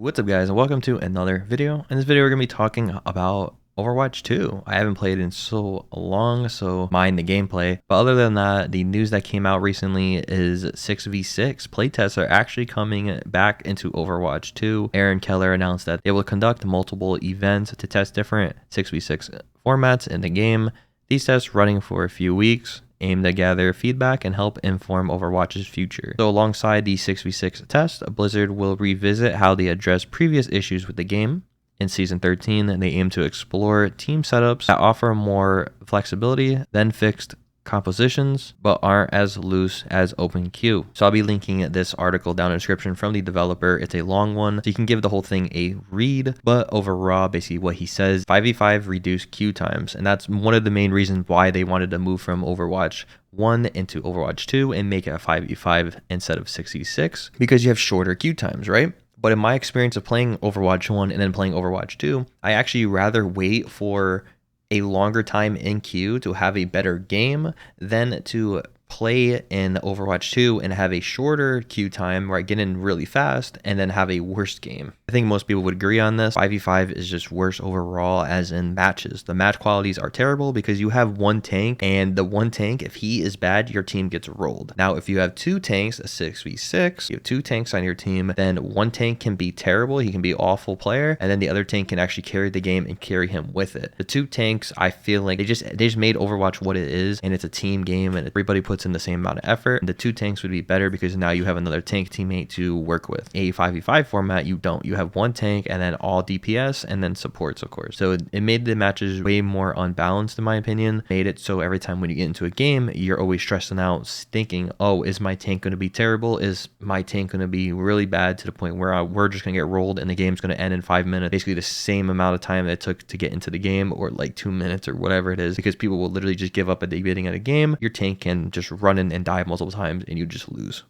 What's up guys, and welcome to another video. In this video we're going to be talking about Overwatch 2. I haven't played in so long, so mind the gameplay. But other than that, the news that came out recently is 6v6 playtests are actually coming back into Overwatch 2. Aaron Keller announced that they will conduct multiple events to test different 6v6 formats in the game. These tests running for a few weeks, aim to gather feedback and help inform Overwatch's future. So alongside the 6v6 test, Blizzard will revisit how they addressed previous issues with the game. In Season 13, they aim to explore team setups that offer more flexibility than fixed compositions, but aren't as loose as open queue. So I'll be linking this article down in the description from the developer. It's a long one, so you can give the whole thing a read, but overall, basically what he says, 5v5 reduced queue times, and that's one of the main reasons why they wanted to move from Overwatch 1 into Overwatch 2 and make it a 5v5 instead of 6v6, because you have shorter queue times, right? But in my experience of playing Overwatch 1 and then playing Overwatch 2, I actually rather wait for a longer time in queue to have a better game than to play in Overwatch 2 and have a shorter queue time where I get in really fast and then have a worse game. I think most people would agree on this. 5v5 is just worse overall as in matches. The match qualities are terrible because you have one tank, and the one tank, if he is bad, your team gets rolled. Now, if you have two tanks, a 6v6, you have two tanks on your team, then one tank can be terrible, he can be an awful player, and then the other tank can actually carry the game and carry him with it. The two tanks, I feel like they just made Overwatch what it is, and it's a team game and everybody puts in the same amount of effort. And the two tanks would be better because now you have another tank teammate to work with. A 5v5 format, you don't. You have one tank and then all DPS and then supports, of course. So it made the matches way more unbalanced, in my opinion. Made it so every time when you get into a game, you're always stressing out, thinking, oh, is my tank going to be terrible? Is my tank going to be really bad to the point where we're just going to get rolled and the game's going to end in 5 minutes? Basically the same amount of time that it took to get into the game, or like 2 minutes or whatever it is, because people will literally just give up at the beginning of the game. Your tank can just run in and die multiple times and you just lose.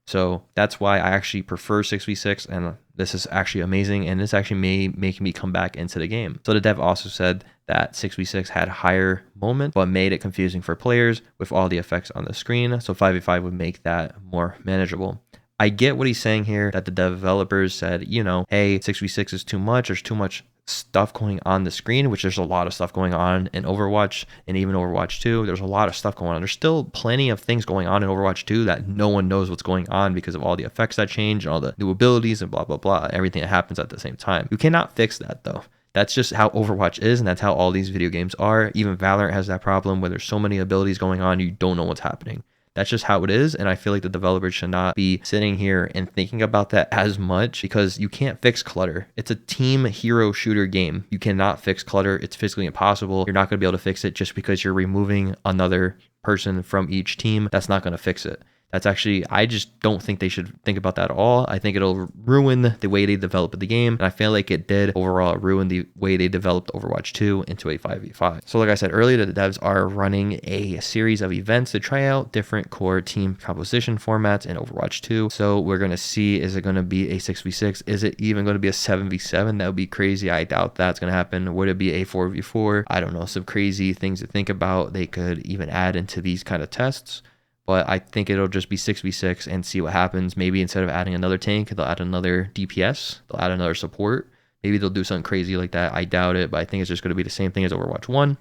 So that's why I actually prefer 6v6, and this is actually amazing, and this actually may make me come back into the game. So the dev also said that 6v6 had higher moments, but made it confusing for players with all the effects on the screen, so 5v5 would make that more manageable. I get what he's saying here, that the developers said, you know, hey, 6v6 is too much, there's too much stuff going on the screen, which there's a lot of stuff going on in Overwatch, and even Overwatch 2, there's a lot of stuff going on. There's still plenty of things going on in Overwatch 2 that no one knows what's going on because of all the effects that change and all the new abilities and blah, blah, blah, everything that happens at the same time. You cannot fix that though. That's just how Overwatch is, and that's how all these video games are. Even Valorant has that problem where there's so many abilities going on, you don't know what's happening. That's just how it is, and I feel like the developers should not be sitting here and thinking about that as much, because you can't fix clutter. It's a team hero shooter game. You cannot fix clutter. It's physically impossible. You're not going to be able to fix it just because you're removing another person from each team. That's not going to fix it. That's actually, I just don't think they should think about that at all. I think it'll ruin the way they develop the game, and I feel like it did overall ruin the way they developed Overwatch 2 into a 5v5. So like I said earlier, the devs are running a series of events to try out different core team composition formats in Overwatch 2. So we're going to see, is it going to be a 6v6? Is it even going to be a 7v7? That would be crazy. I doubt that's going to happen. Would it be a 4v4? I don't know. Some crazy things to think about. They could even add into these kind of tests. But I think it'll just be 6v6 and see what happens. Maybe instead of adding another tank, they'll add another DPS. They'll add another support. Maybe they'll do something crazy like that. I doubt it, but I think it's just going to be the same thing as Overwatch 1.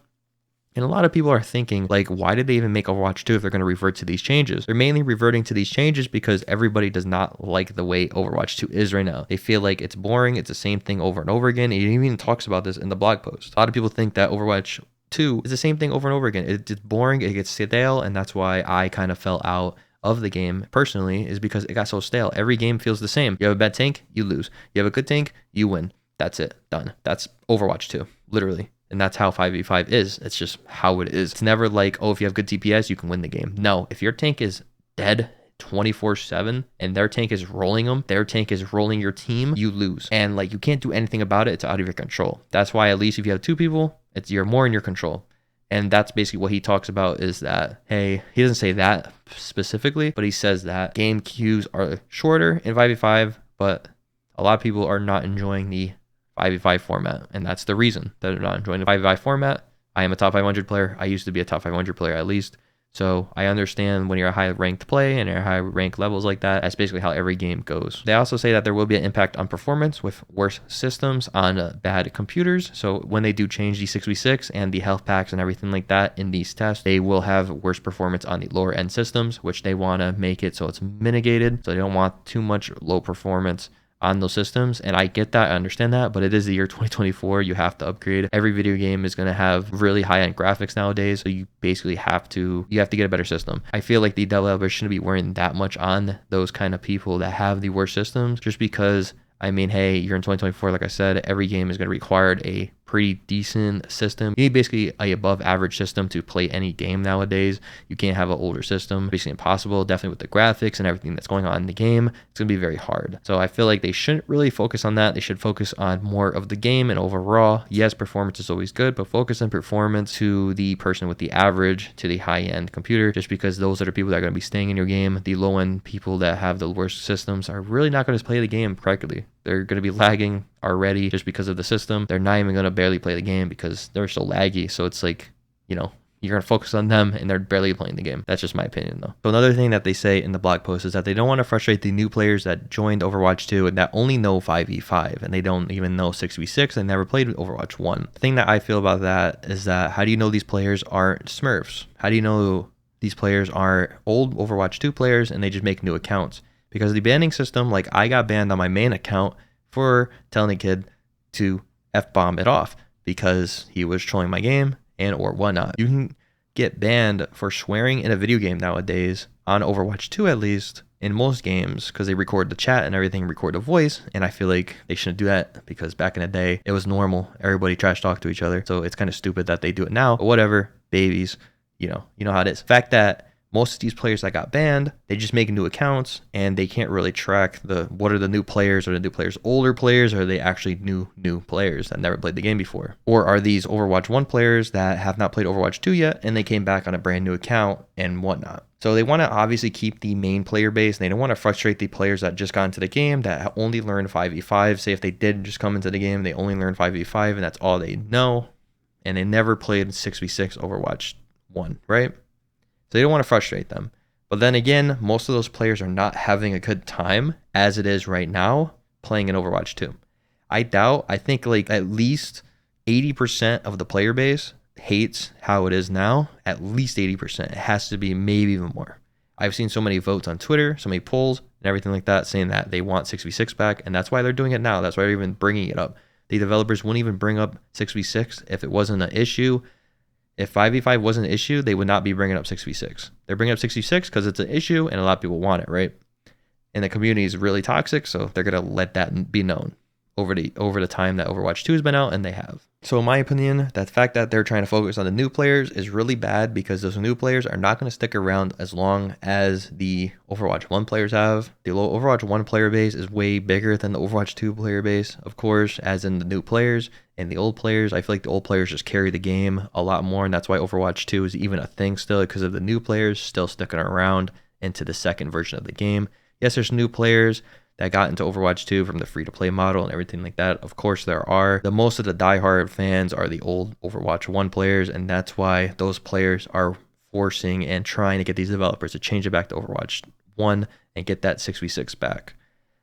And a lot of people are thinking, like, why did they even make Overwatch 2 if they're going to revert to these changes? They're mainly reverting to these changes because everybody does not like the way Overwatch 2 is right now. They feel like it's boring. It's the same thing over and over again. It even talks about this in the blog post. A lot of people think that Overwatch 2 is the same thing over and over again. It's boring, it gets stale, and that's why I kind of fell out of the game personally, is because it got so stale. Every game feels the same. You have a bad tank, you lose. You have a good tank, you win. That's it. Done. That's Overwatch 2, literally. And that's how 5v5 is. It's just how it is. It's never like, oh, if you have good DPS, you can win the game. No, if your tank is dead 24/7 and their tank is rolling them, their tank is rolling your team, you lose. And like, you can't do anything about it. It's out of your control. That's why, at least if you have two people, you're more in your control. And that's basically what he talks about, is that, hey, he doesn't say that specifically, but he says that game queues are shorter in 5v5, but a lot of people are not enjoying the 5v5 format. And that's the reason that they're not enjoying the 5v5 format. I am a top 500 player. I used to be a top 500 player at least. So I understand when you're a high ranked play and you're high ranked levels like that, that's basically how every game goes. They also say that there will be an impact on performance with worse systems on bad computers. So when they do change the 6v6 and the health packs and everything like that in these tests, they will have worse performance on the lower end systems, which they want to make it so it's mitigated. So they don't want too much low performance on those systems. And I get that, I understand that, but it is the year 2024. You have to upgrade. Every video game is going to have really high-end graphics nowadays, so you basically have to get a better system. I feel like the developers shouldn't be worrying that much on those kind of people that have the worst systems, just because, I mean, hey, you're in 2024. Like I said, every game is going to require a pretty decent system. You need basically a above average system to play any game nowadays. You can't have an older system. Basically impossible. Definitely with the graphics and everything that's going on in the game, it's going to be very hard. So I feel like they shouldn't really focus on that. They should focus on more of the game and overall. Yes, performance is always good, but focus on performance to the person with the average to the high-end computer, just because those are the people that are going to be staying in your game. The low-end people that have the worst systems are really not going to play the game correctly. They're going to be lagging already just because of the system. They're not even going to barely play the game because they're so laggy. So it's like, you know, you're going to focus on them and they're barely playing the game. That's just my opinion though. So another thing that they say in the blog post is that they don't want to frustrate the new players that joined Overwatch 2 and that only know 5v5 and they don't even know 6v6 and never played Overwatch 1. The thing that I feel about that is that how do you know these players aren't Smurfs? How do you know these players are old Overwatch 2 players and they just make new accounts? Because the banning system, like I got banned on my main account for telling a kid to F-bomb it off because he was trolling my game and or whatnot. You can get banned for swearing in a video game nowadays, on Overwatch 2 at least, in most games, because they record the chat and everything, record the voice, and I feel like they shouldn't do that because back in the day, it was normal. Everybody trash talked to each other, so it's kind of stupid that they do it now, but whatever, babies, you know how it is. The fact that most of these players that got banned, they just make new accounts and they can't really track what are the new players. Are the new players older players, or are they actually new players that never played the game before? Or are these Overwatch 1 players that have not played Overwatch 2 yet and they came back on a brand new account and whatnot? So they want to obviously keep the main player base, and they don't want to frustrate the players that just got into the game that only learned 5v5. Say if they did just come into the game, they only learned 5v5 and that's all they know, and they never played 6v6 Overwatch 1, right? So they don't want to frustrate them. But then again, most of those players are not having a good time as it is right now playing in Overwatch 2. I think like at least 80% of the player base hates how it is now. At least 80%. It has to be maybe even more. I've seen so many votes on Twitter, so many polls and everything like that saying that they want 6v6 back, and that's why they're doing it now. That's why they're even bringing it up. The developers wouldn't even bring up 6v6 if it wasn't an issue. If 5v5 wasn't an issue, they would not be bringing up 6v6. They're bringing up 6v6 because it's an issue and a lot of people want it, right? And the community is really toxic, so they're going to let that be known over the time that Overwatch 2 has been out, and they have. So in my opinion, the fact that they're trying to focus on the new players is really bad, because those new players are not going to stick around as long as the Overwatch 1 players have. The Overwatch 1 player base is way bigger than the Overwatch 2 player base, of course, as in the new players. And the old players, I feel like the old players just carry the game a lot more, and that's why Overwatch 2 is even a thing still, because of the new players still sticking around into the second version of the game. Yes, there's new players that got into Overwatch 2 from the free-to-play model and everything like that. Of course there are. The most of the diehard fans are the old Overwatch 1 players, and that's why those players are forcing and trying to get these developers to change it back to Overwatch 1 and get that 6v6 back.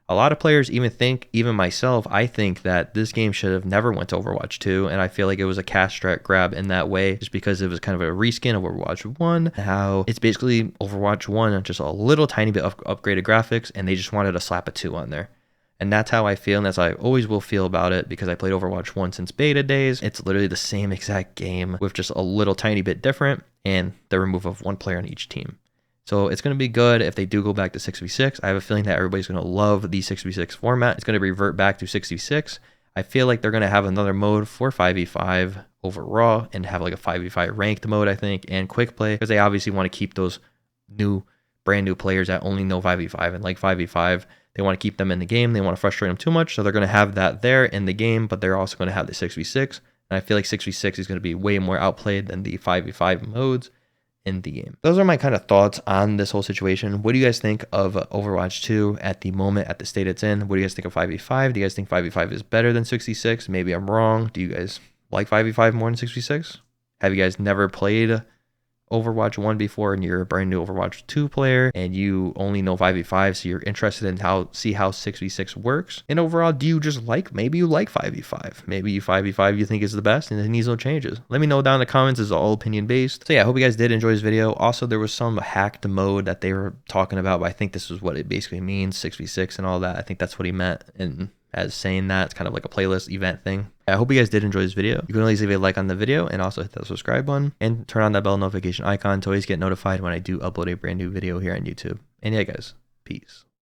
A lot of players even think, even myself, I think that this game should have never went to Overwatch 2, and I feel like it was a cash grab in that way, just because it was kind of a reskin of Overwatch 1, how it's basically Overwatch 1, just a little tiny bit of upgraded graphics, and they just wanted to slap a 2 on there. And that's how I feel, and that's how I always will feel about it, because I played Overwatch 1 since beta days. It's literally the same exact game with just a little tiny bit different, and the removal of one player on each team. So it's going to be good if they do go back to 6v6. I have a feeling that everybody's going to love the 6v6 format. It's going to revert back to 6v6. I feel like they're going to have another mode for 5v5 over Raw, and have like a 5v5 ranked mode, I think, and quick play, because they obviously want to keep those brand new players that only know 5v5 and like 5v5. They want to keep them in the game. They want to frustrate them too much, so they're going to have that there in the game, but they're also going to have the 6v6. And I feel like 6v6 is going to be way more outplayed than the 5v5 modes in the game. Those are my kind of thoughts on this whole situation. What do you guys think of Overwatch 2 at the moment, at the state it's in? What do you guys think of 5v5? Do you guys think 5v5 is better than 6v6? Maybe I'm wrong. Do you guys like 5v5 more than 6v6? Have you guys never played Overwatch 1 before and you're a brand new Overwatch 2 player and you only know 5v5, so you're interested in how 6v6 works. And overall, do you just like, maybe you like 5v5, maybe you 5v5 you think is the best and it needs no changes. Let me know down in the comments. It's all opinion based. So yeah, I hope you guys did enjoy this video. Also, there was some hacked mode that they were talking about, but I think this is what it basically means, 6v6 and all that. I think that's what he meant, and as saying that, it's kind of like a playlist event thing. I hope you guys did enjoy this video. You can always leave a like on the video and also hit that subscribe button and turn on that bell notification icon to always get notified when I do upload a brand new video here on YouTube. And yeah, guys, peace.